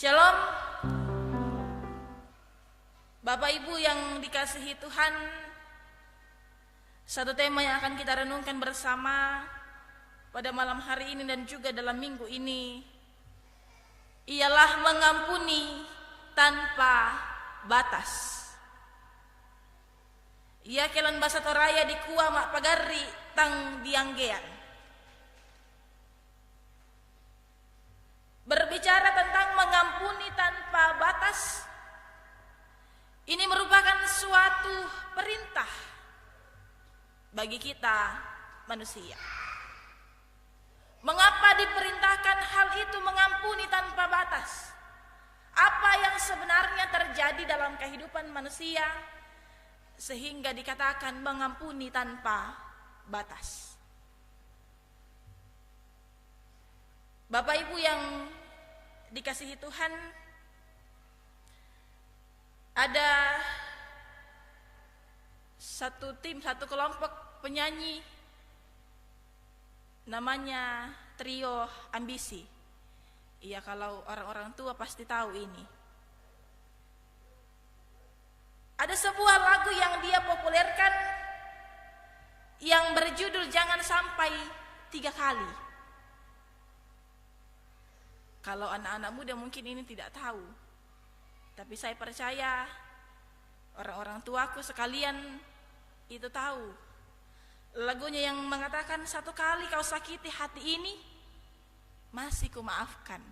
Shalom, Bapak Ibu yang dikasihi Tuhan. Satu tema yang akan kita renungkan bersama pada malam hari ini dan juga dalam minggu ini ialah mengampuni tanpa batas. Ia kelan basa toraya di kuah mak pagari tang dianggean. Berbicara tentang mengampuni tanpa batas, ini merupakan suatu perintah bagi kita manusia. Mengapa diperintahkan hal itu, mengampuni tanpa batas? Apa yang sebenarnya terjadi dalam kehidupan manusia sehingga dikatakan mengampuni tanpa batas? Bapak Ibu yang dikasihi Tuhan, ada satu kelompok penyanyi namanya Trio Ambisi. Iya, kalau orang-orang tua pasti tahu ini. Ada sebuah lagu yang dia populerkan yang berjudul Jangan Sampai 3 Kali. Kalau anak-anak muda mungkin ini tidak tahu, tapi saya percaya orang-orang tuaku sekalian itu tahu. Lagunya yang mengatakan 1 kali kau sakiti hati ini, masih kumaafkan.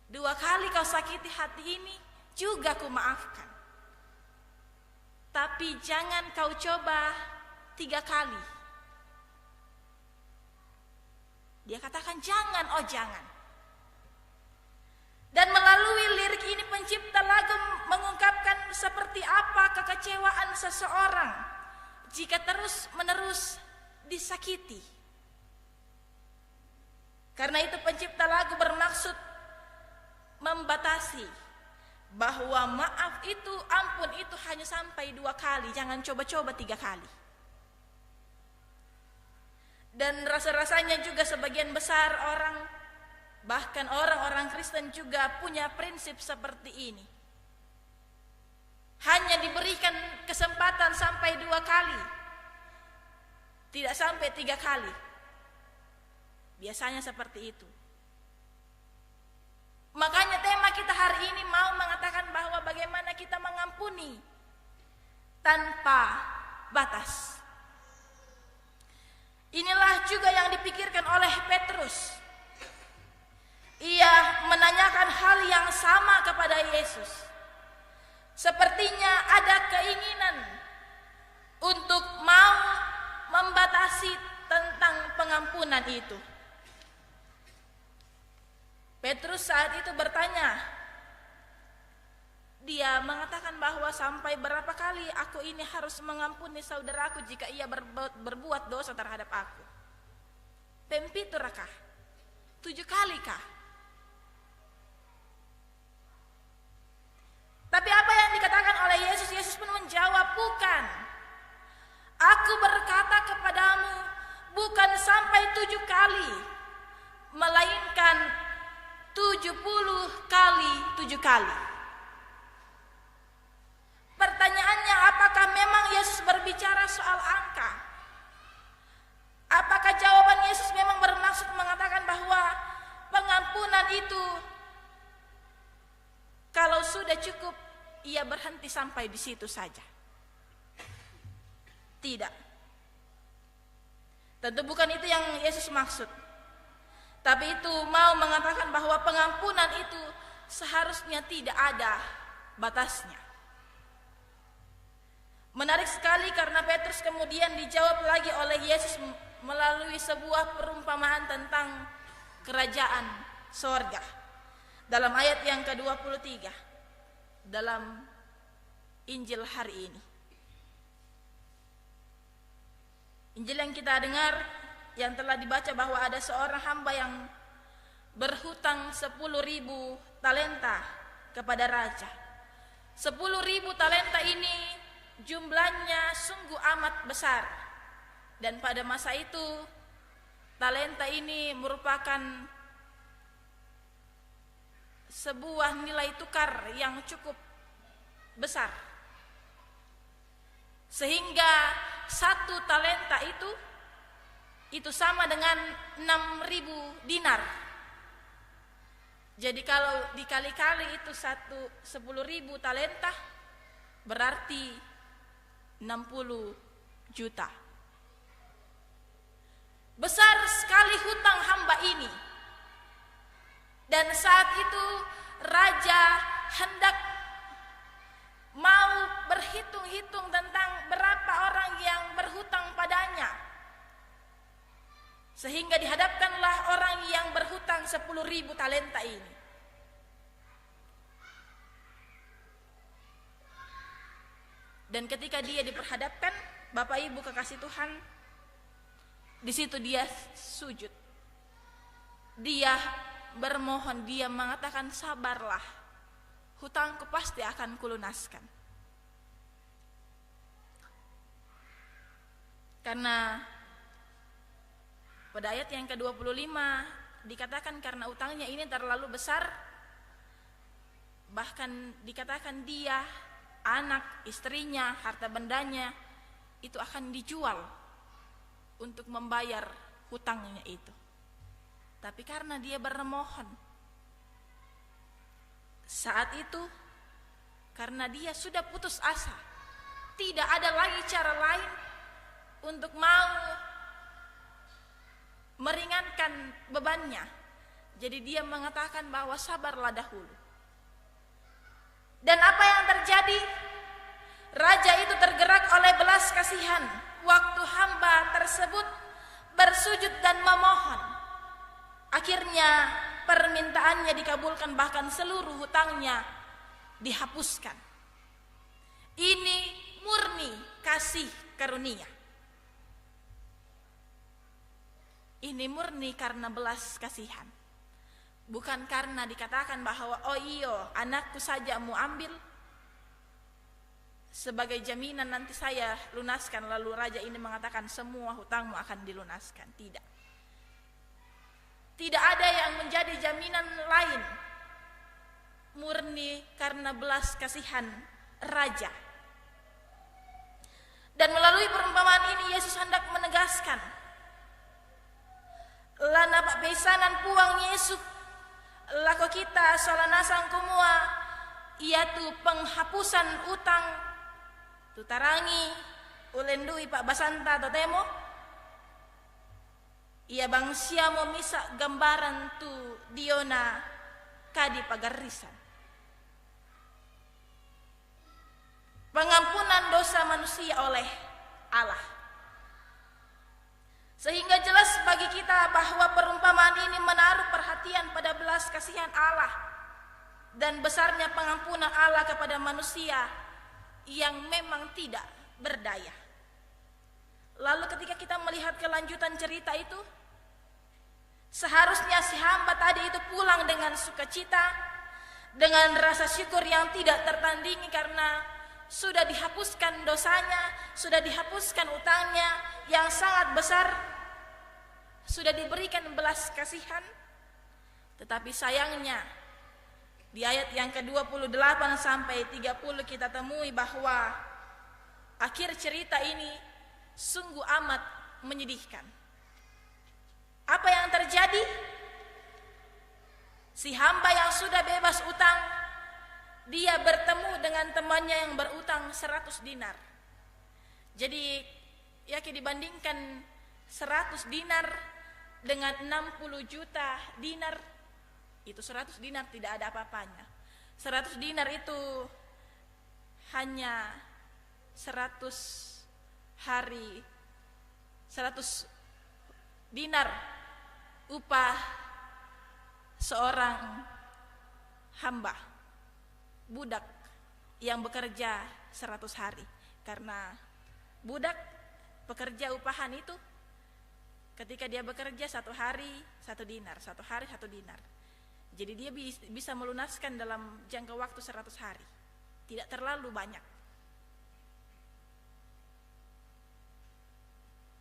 2 kali kau sakiti hati ini, juga kumaafkan. Tapi jangan kau coba 3 kali. Dia katakan jangan, oh jangan. Dan melalui lirik ini pencipta lagu mengungkapkan seperti apa kekecewaan seseorang jika terus-menerus disakiti. Karena itu pencipta lagu bermaksud membatasi bahwa maaf itu, ampun itu hanya sampai 2 kali, jangan coba-coba 3 kali. Dan rasa-rasanya juga sebagian besar orang, bahkan orang-orang Kristen juga punya prinsip seperti ini. Hanya diberikan kesempatan sampai 2 kali, tidak sampai 3 kali. Biasanya seperti itu. Makanya tema kita hari ini mau mengatakan bahwa bagaimana kita mengampuni tanpa batas. Inilah juga yang dipikirkan oleh Petrus. Ia menanyakan hal yang sama kepada Yesus. Sepertinya ada keinginan untuk mau membatasi tentang pengampunan itu. Petrus saat itu bertanya. Dia mengatakan bahwa sampai berapa kali aku ini harus mengampuni saudaraku jika ia berbuat dosa terhadap aku? Pempiturakah? 7 kali kah? Tapi apa yang dikatakan oleh Yesus? Yesus pun menjawab, bukan. Aku berkata kepadamu, bukan sampai 7 kali, melainkan 70 kali 7 kali. Pertanyaannya, apakah memang Yesus berbicara soal angka? Apakah jawaban Yesus memang bermaksud mengatakan bahwa pengampunan itu kalau sudah cukup, ia berhenti sampai di situ saja? Tidak. Tentu bukan itu yang Yesus maksud. Tapi itu mau mengatakan bahwa pengampunan itu seharusnya tidak ada batasnya. Menarik sekali karena Petrus kemudian dijawab lagi oleh Yesus melalui sebuah perumpamaan tentang kerajaan sorga. Dalam ayat yang ke-23 dalam Injil hari ini. Injil yang kita dengar yang telah dibaca bahwa ada seorang hamba yang berhutang 10.000 talenta kepada raja. 10.000 talenta ini jumlahnya sungguh amat besar. Dan pada masa itu talenta ini merupakan sebuah nilai tukar yang cukup besar, sehingga 1 talenta itu sama dengan 6.000 dinar. Jadi kalau dikali-kali itu 10.000 talenta berarti 60 juta. Besar sekali hutang hamba ini. Dan saat itu raja hendak mau berhitung-hitung tentang berapa orang yang berhutang padanya, sehingga dihadapkanlah orang yang berhutang 10.000 talenta ini. Dan ketika dia diperhadapkan, Bapak Ibu kekasih Tuhan, di situ dia sujud. Dia bermohon, dia mengatakan, sabarlah, hutangku pasti akan kulunaskan. Karena pada ayat yang ke-25 dikatakan karena utangnya ini terlalu besar, bahkan dikatakan dia, anak, istrinya, harta bendanya itu akan dijual untuk membayar hutangnya itu. Tapi karena dia bermohon saat itu, karena dia sudah putus asa, tidak ada lagi cara lain untuk mau meringankan bebannya, jadi dia mengatakan bahwa sabarlah dahulu. Dan apa yang terjadi? Raja itu tergerak oleh belas kasihan waktu hamba tersebut bersujud dan memohon. Akhirnya permintaannya dikabulkan, bahkan seluruh hutangnya dihapuskan. Ini murni kasih karunia. Ini murni karena belas kasihan. Bukan karena dikatakan bahwa oh iyo anakku saja mau ambil sebagai jaminan nanti saya lunaskan, lalu raja ini mengatakan semua hutangmu akan dilunaskan. Tidak. Tidak ada yang menjadi jaminan lain. Murni karena belas kasihan raja. Dan melalui perumpamaan ini Yesus hendak menegaskan, lana pak besanan puang Yesus lako kita solanasang kumua, iaitu penghapusan utang tutarangi ulendui pak basanta totemo, ia bangsia mo misa gambaran tu diona kadi pagarisan. Pengampunan dosa manusia oleh Allah. Sehingga jelas bagi kita bahwa perumpamaan ini menaruh perhatian pada belas kasihan Allah dan besarnya pengampunan Allah kepada manusia yang memang tidak berdaya. Lalu ketika kita melihat kelanjutan cerita itu, seharusnya si hamba tadi itu pulang dengan sukacita, dengan rasa syukur yang tidak tertandingi karena sudah dihapuskan dosanya, sudah dihapuskan utangnya yang sangat besar, sudah diberikan belas kasihan. Tetapi sayangnya di ayat yang ke-28 sampai 30 kita temui bahwa akhir cerita ini sungguh amat menyedihkan. Apa yang terjadi? Si hamba yang sudah bebas utang, dia bertemu dengan temannya yang berutang 100 dinar. Jadi ya dibandingkan 100 dinar dengan 60 juta dinar, itu 100 dinar tidak ada apa-apanya. 100 dinar itu hanya 100 hari, 100 dinar upah seorang hamba, budak yang bekerja 100 hari. Karena budak pekerja upahan itu ketika dia bekerja 1 hari 1 dinar, 1 hari 1 dinar. Jadi dia bisa melunaskan dalam jangka waktu 100 hari. Tidak terlalu banyak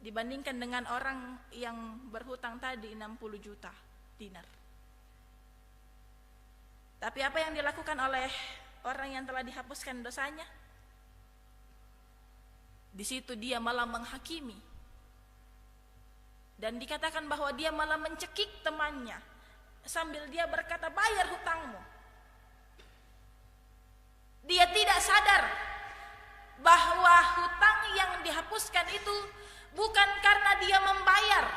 dibandingkan dengan orang yang berhutang tadi 60 juta dinar. Tapi apa yang dilakukan oleh orang yang telah dihapuskan dosanya? Di situ dia malah menghakimi. Dan dikatakan bahwa dia malah mencekik temannya sambil dia berkata, bayar hutangmu. Dia tidak sadar bahwa hutang yang dihapuskan itu bukan karena dia membayar,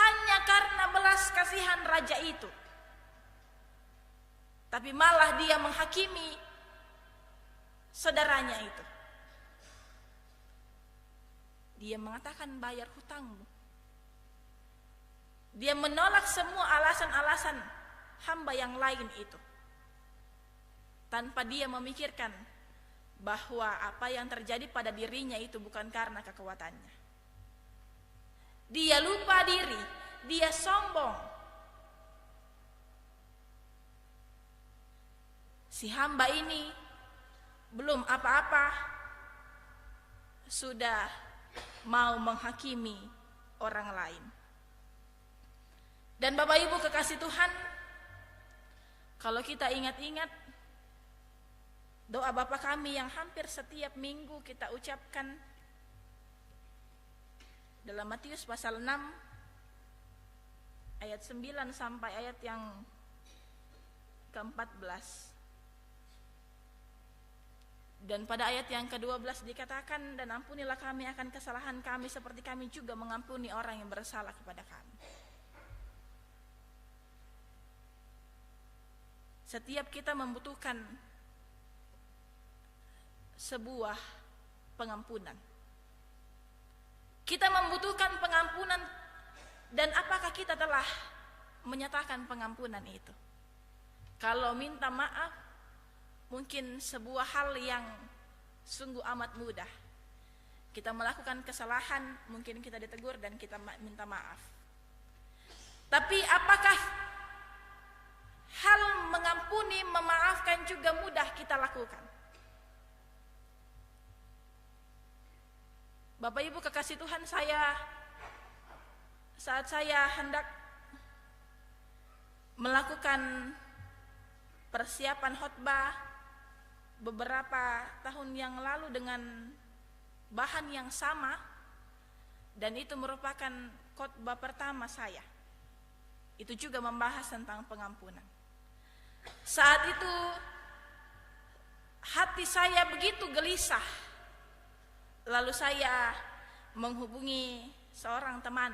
hanya karena belas kasihan raja itu. Tapi malah dia menghakimi saudaranya itu. Dia mengatakan bayar hutangmu. Dia menolak semua alasan-alasan hamba yang lain itu, tanpa dia memikirkan bahwa apa yang terjadi pada dirinya itu bukan karena kekuatannya. Dia lupa diri, dia sombong. Si hamba ini belum apa-apa sudah mau menghakimi orang lain. Dan Bapak Ibu kekasih Tuhan, kalau kita ingat-ingat doa Bapa kami yang hampir setiap minggu kita ucapkan dalam Matius pasal 6 ayat 9 sampai ayat yang ke-14. Dan pada ayat yang ke-12 dikatakan, dan ampunilah kami akan kesalahan kami seperti kami juga mengampuni orang yang bersalah kepada kami. Setiap kita membutuhkan sebuah pengampunan. Kita membutuhkan pengampunan, dan apakah kita telah menyatakan pengampunan itu? Kalau minta maaf, mungkin sebuah hal yang sungguh amat mudah. Kita melakukan kesalahan, mungkin kita ditegur dan kita minta maaf. Tapi apakah hal mengampuni, memaafkan juga mudah kita lakukan? Bapak Ibu kekasih Tuhan, saat saya hendak melakukan persiapan khotbah beberapa tahun yang lalu dengan bahan yang sama, dan itu merupakan khotbah pertama saya, itu juga membahas tentang pengampunan. Saat itu hati saya begitu gelisah. Lalu saya menghubungi seorang teman,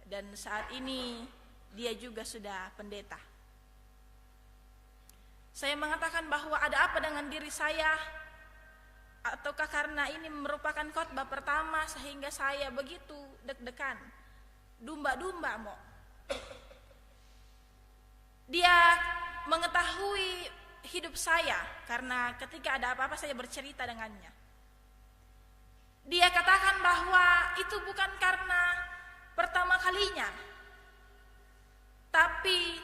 dan saat ini dia juga sudah pendeta. Saya mengatakan bahwa ada apa dengan diri saya, ataukah karena ini merupakan khotbah pertama sehingga saya begitu deg-degan, dumba-dumba mo. Dia mengetahui hidup saya karena ketika ada apa-apa saya bercerita dengannya. Dia katakan bahwa itu bukan karena pertama kalinya, tapi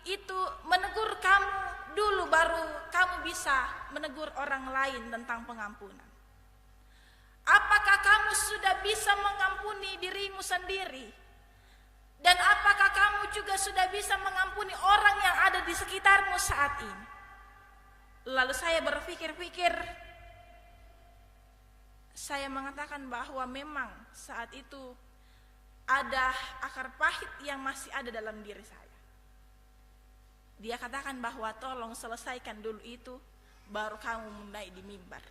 itu menegur kamu dulu baru kamu bisa menegur orang lain tentang pengampunan. Apakah kamu sudah bisa mengampuni dirimu sendiri? Dan apakah kamu juga sudah bisa mengampuni orang yang ada di sekitarmu saat ini? Lalu saya berpikir-pikir, saya mengatakan bahwa memang saat itu ada akar pahit yang masih ada dalam diri saya. Dia katakan bahwa tolong selesaikan dulu itu, baru kamu mulai di mimbar.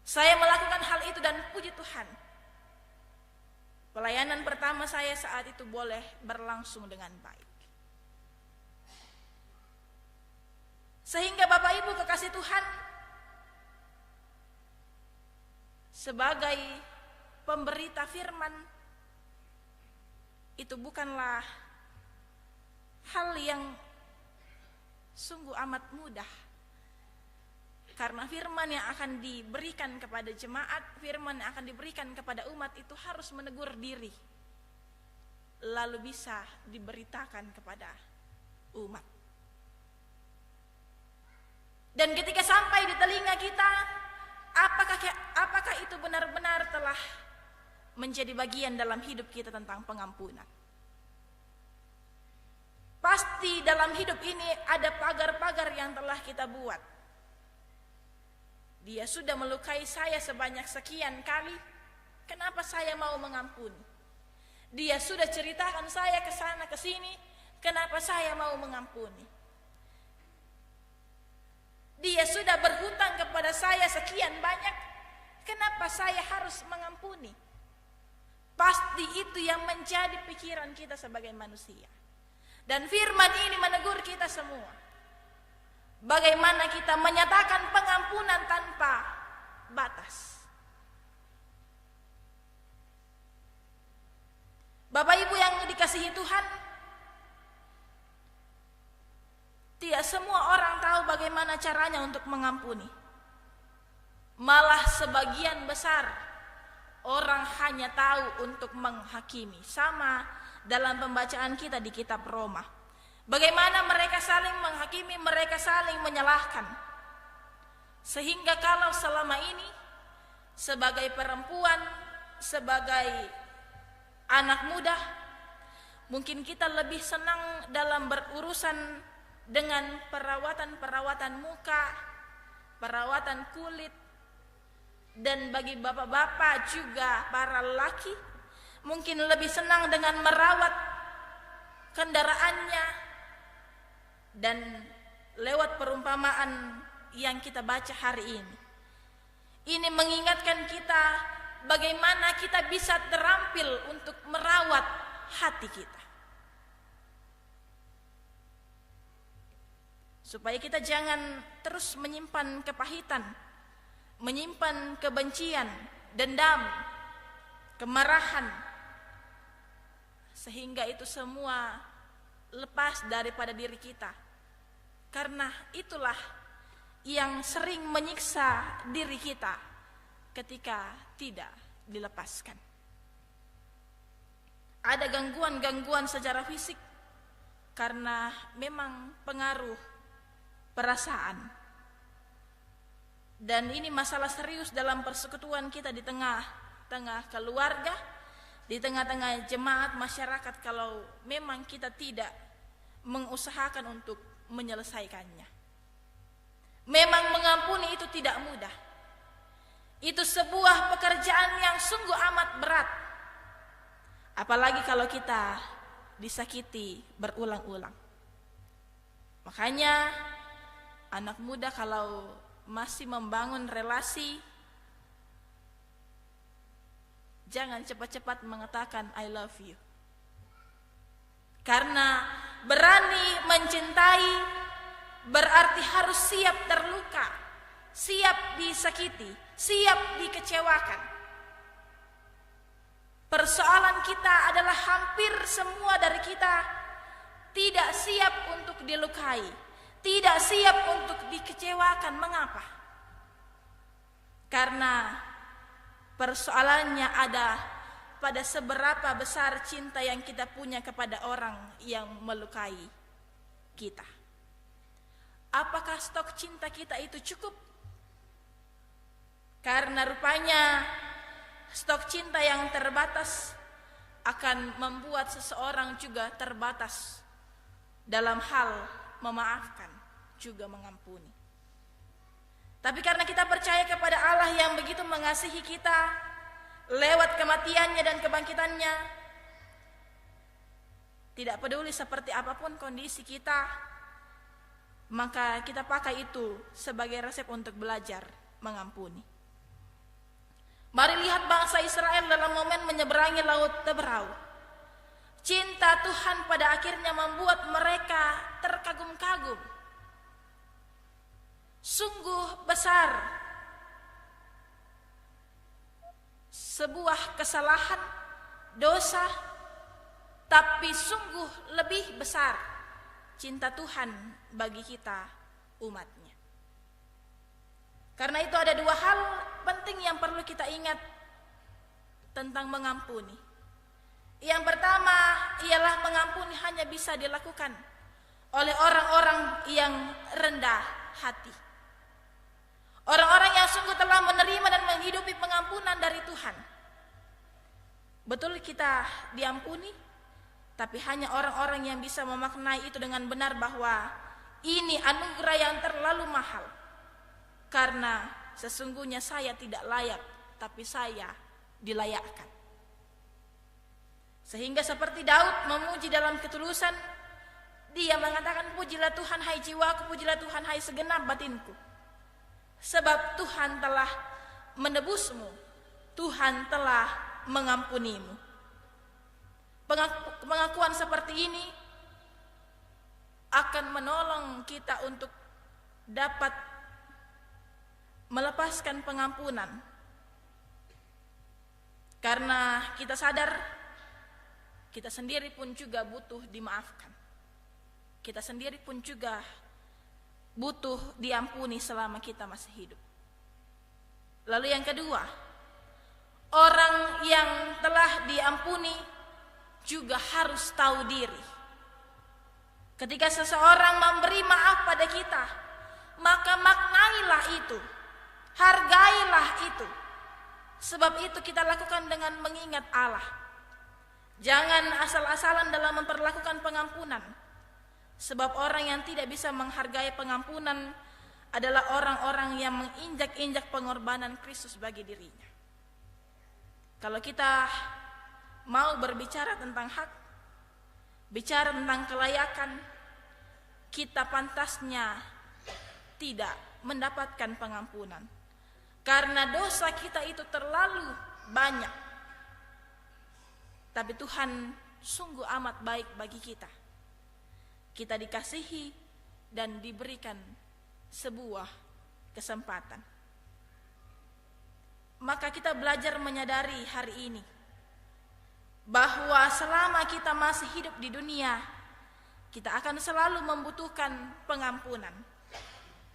Saya melakukan hal itu dan puji Tuhan, pelayanan pertama saya saat itu boleh berlangsung dengan baik. Sehingga Bapak Ibu kekasih Tuhan, sebagai pemberita firman, itu bukanlah hal yang sungguh amat mudah. Karena firman yang akan diberikan kepada jemaat, firman yang akan diberikan kepada umat itu harus menegur diri, lalu bisa diberitakan kepada umat. Dan ketika sampai di telinga kita, apakah itu benar-benar telah menjadi bagian dalam hidup kita tentang pengampunan? pasti dalam hidup ini ada pagar-pagar yang telah kita buat. Dia sudah melukai saya sebanyak sekian kali, kenapa saya mau mengampuni? Dia sudah ceritakan saya ke sana ke sini, kenapa saya mau mengampuni? Dia sudah berhutang kepada saya sekian banyak, kenapa saya harus mengampuni? Pasti itu yang menjadi pikiran kita sebagai manusia. Dan firman ini menegur kita semua. Bagaimana kita menyatakan pengampunan tanpa batas. Bapak Ibu yang dikasihi Tuhan, tidak semua orang tahu bagaimana caranya untuk mengampuni. Malah sebagian besar orang hanya tahu untuk menghakimi. Sama dalam pembacaan kita di kitab Roma. Bagaimana mereka saling menghakimi, mereka saling menyalahkan. Sehingga kalau selama ini sebagai perempuan, sebagai anak muda, mungkin kita lebih senang dalam berurusan dengan perawatan muka, perawatan kulit, dan bagi bapak-bapak juga para lelaki mungkin lebih senang dengan merawat kendaraannya. Dan lewat perumpamaan yang kita baca hari ini mengingatkan kita bagaimana kita bisa terampil untuk merawat hati kita, supaya kita jangan terus menyimpan kepahitan, menyimpan kebencian, dendam, kemarahan, sehingga itu semua lepas daripada diri kita. Karena itulah yang sering menyiksa diri kita ketika tidak dilepaskan. Ada gangguan-gangguan secara fisik karena memang pengaruh perasaan. Dan ini masalah serius dalam persekutuan kita di tengah-tengah keluarga, di tengah-tengah jemaat masyarakat, kalau memang kita tidak mengusahakan untuk menyelesaikannya. Memang mengampuni itu tidak mudah. Itu sebuah pekerjaan yang sungguh amat berat. Apalagi kalau kita disakiti berulang-ulang. Makanya anak muda kalau masih membangun relasi, jangan cepat-cepat mengatakan I love you. Karena berani mencintai berarti harus siap terluka, siap disakiti, siap dikecewakan. Persoalan kita adalah hampir semua dari kita tidak siap untuk dilukai, tidak siap untuk dikecewakan. Mengapa? Karena persoalannya ada pada seberapa besar cinta yang kita punya kepada orang yang melukai kita. Apakah stok cinta kita itu cukup? Karena rupanya stok cinta yang terbatas akan membuat seseorang juga terbatas dalam hal memaafkan, juga mengampuni. Tapi karena kita percaya kepada Allah yang begitu mengasihi kita lewat kematiannya dan kebangkitannya, tidak peduli seperti apapun kondisi kita, maka kita pakai itu sebagai resep untuk belajar mengampuni. Mari lihat bangsa Israel dalam momen menyeberangi Laut Teberau. Cinta Tuhan pada akhirnya membuat mereka terkagum-kagum. Sungguh besar sebuah kesalahan, dosa, tapi sungguh lebih besar cinta Tuhan bagi kita umatnya. Karena itu ada dua hal penting yang perlu kita ingat tentang mengampuni. Yang pertama ialah mengampuni hanya bisa dilakukan oleh orang-orang yang rendah hati. Orang-orang yang sungguh telah menerima dan menghidupi pengampunan dari Tuhan. Betul kita diampuni, Tapi hanya orang-orang yang bisa memaknai itu dengan benar bahwa ini anugerah yang terlalu mahal. Karena sesungguhnya saya tidak layak, tapi saya dilayakkan. Sehingga seperti Daud memuji dalam ketulusan, dia mengatakan, pujilah Tuhan hai jiwaku, pujilah Tuhan hai segenap batinku. Sebab Tuhan telah menebusmu, Tuhan telah mengampunimu. Pengakuan seperti ini akan menolong kita untuk dapat melepaskan pengampunan. Karena kita sadar kita sendiri pun juga butuh dimaafkan. Kita sendiri pun juga butuh diampuni selama kita masih hidup. Lalu yang kedua, orang yang telah diampuni juga harus tahu diri. Ketika seseorang memberi maaf pada kita, maka maknailah itu, hargailah itu. Sebab itu kita lakukan dengan mengingat Allah. Jangan asal-asalan dalam memperlakukan pengampunan. Sebab orang yang tidak bisa menghargai pengampunan adalah orang-orang yang menginjak-injak pengorbanan Kristus bagi dirinya. Kalau kita mau berbicara tentang hak, bicara tentang kelayakan, kita pantasnya tidak mendapatkan pengampunan. Karena dosa kita itu terlalu banyak. Tapi Tuhan sungguh amat baik bagi kita. Kita dikasihi dan diberikan sebuah kesempatan. Maka kita belajar menyadari hari ini bahwa selama kita masih hidup di dunia, kita akan selalu membutuhkan pengampunan.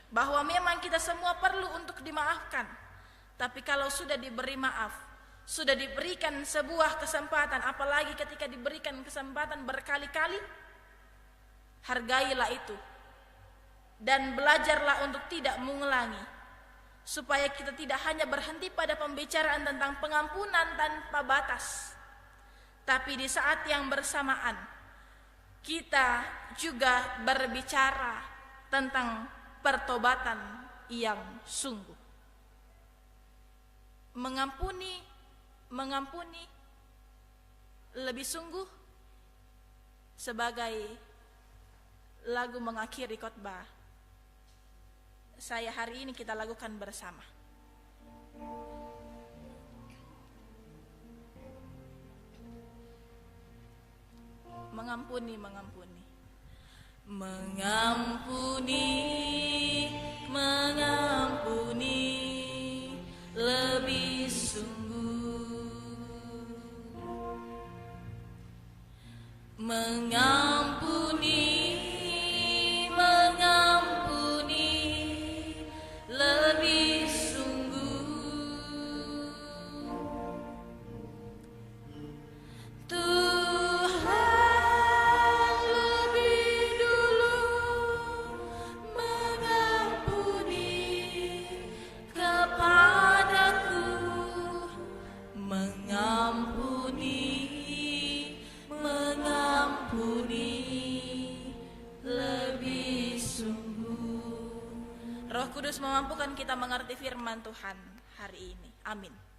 Bahwa memang kita semua perlu untuk dimaafkan. Tapi kalau sudah diberi maaf, sudah diberikan sebuah kesempatan, apalagi ketika diberikan kesempatan berkali-kali, hargailah itu. Dan belajarlah untuk tidak mengulangi. Supaya kita tidak hanya berhenti pada pembicaraan tentang pengampunan tanpa batas. Tapi di saat yang bersamaan, kita juga berbicara tentang pertobatan yang sungguh. Mengampuni lebih sungguh sebagai lagu mengakhiri khotbah saya hari ini kita lakukan bersama. Mengampuni, mengampuni. Mengampuni, mengampuni lebih sungguh. Mengampuni, mengampuni lebih sungguh. Tuhan lebih dulu mengampuni kepadaku, mengampuni, mengampuni lebih sungguh. Roh Kudus memampukan kita mengerti firman Tuhan hari ini. Amin.